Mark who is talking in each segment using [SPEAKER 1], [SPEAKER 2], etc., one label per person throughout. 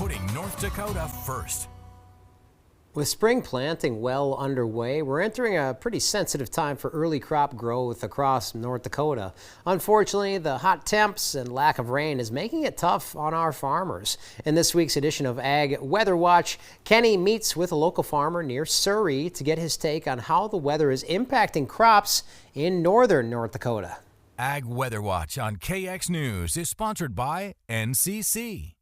[SPEAKER 1] Putting North Dakota first.
[SPEAKER 2] With spring planting well underway, we're entering a pretty sensitive time for early crop growth across North Dakota. Unfortunately, the hot temps and lack of rain is making it tough on our farmers. In this week's edition of Ag Weather Watch, Kenny meets with a local farmer near Surrey to get his take on how the weather is impacting crops in northern North Dakota.
[SPEAKER 1] Ag Weather Watch on KX News is sponsored by NCC.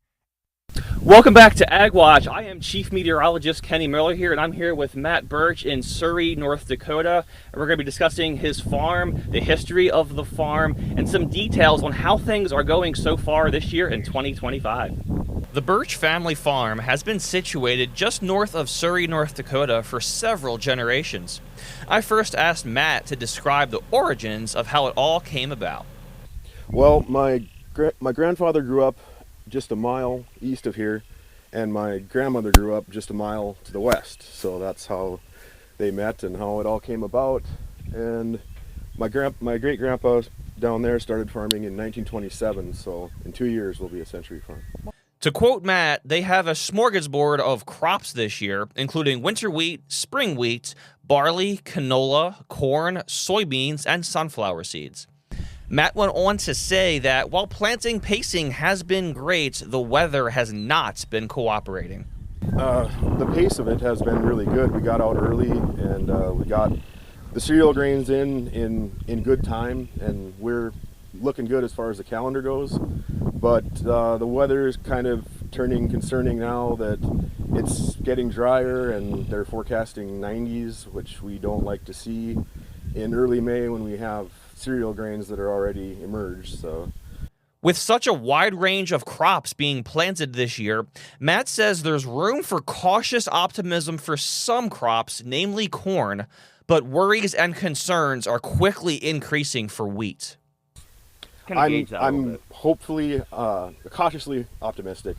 [SPEAKER 3] Welcome back to Ag Watch. I am Chief Meteorologist Kenny Miller here, and I'm here with Matt Birch in Surrey, North Dakota. And we're going to be discussing his farm, the history of the farm, and some details on how things are going so far this year in 2025. The Birch family farm has been situated just north of Surrey, North Dakota for several generations. I first asked Matt to describe the origins of how it all came about.
[SPEAKER 4] Well, my grandfather grew up just a mile east of here, and my grandmother grew up just a mile to the west. So that's how they met and how it all came about. And my great grandpa down there started farming in 1927, so in 2 years we'll be a century farm.
[SPEAKER 3] To quote Matt, they have a smorgasbord of crops this year, including winter wheat, spring wheat, barley, canola, corn, soybeans, and sunflower seeds. Matt went on to say that while planting pacing has been great, the weather has not been cooperating.
[SPEAKER 4] The pace of it has been really good. We got out early, and we got the cereal grains in good time, and we're looking good as far as the calendar goes. But the weather is kind of turning concerning now that it's getting drier, and they're forecasting 90s, which we don't like to see in early May when we have cereal grains that are already emerged. So,
[SPEAKER 3] with such a wide range of crops being planted this year, Matt says there's room for cautious optimism for some crops, namely corn, but worries and concerns are quickly increasing for wheat.
[SPEAKER 4] I'm hopefully cautiously optimistic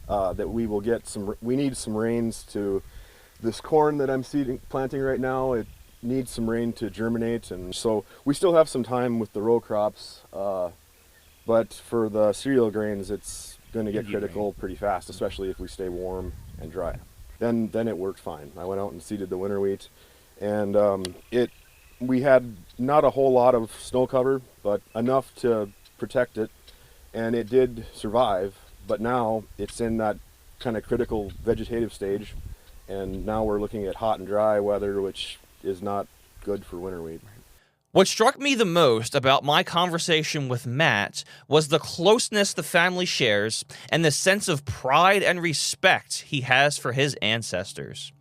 [SPEAKER 4] that we will get we need some rains to this corn that I'm planting right now. It needs some rain to germinate, and so we still have some time with the row crops, but for the cereal grains it's going to get critical pretty fast, especially if we stay warm and dry. Then it worked fine. I went out and seeded the winter wheat, and we had not a whole lot of snow cover, but enough to protect it, and it did survive. But now it's in that kind of critical vegetative stage, and now we're looking at hot and dry weather, which is not good for winter wheat.
[SPEAKER 3] What struck me the most about my conversation with Matt was the closeness the family shares and the sense of pride and respect he has for his ancestors.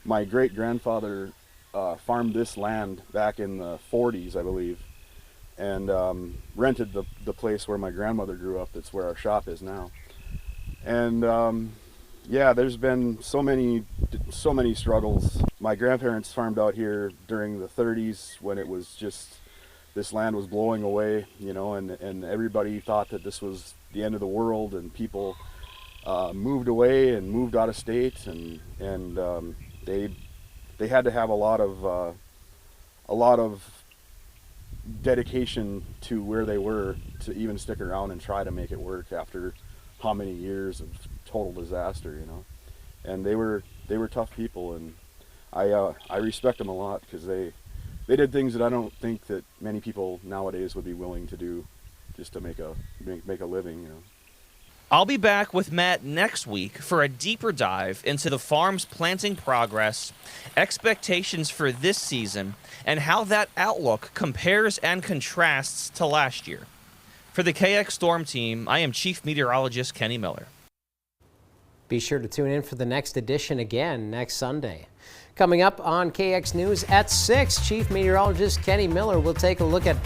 [SPEAKER 4] My great-grandfather farmed this land back in the 40s, I believe, and rented the place where my grandmother grew up. That's where our shop is now. And yeah, there's been so many struggles. My grandparents farmed out here during the 30s when it was just, this land was blowing away, you know, and everybody thought that this was the end of the world, and people moved away and moved out of state, and they had to have a lot of dedication to where they were to even stick around and try to make it work after how many years of total disaster, you know. And they were tough people, and I respect them a lot, because they did things that I don't think that many people nowadays would be willing to do just to make a living, you know.
[SPEAKER 3] I'll be back with Matt next week for a deeper dive into the farm's planting progress, expectations for this season, and how that outlook compares and contrasts to last year. For the KX Storm Team, I am Chief Meteorologist Kenny Miller.
[SPEAKER 2] Be sure to tune in for the next edition again next Sunday. Coming up on KX News at 6, Chief Meteorologist Kenny Miller will take a look at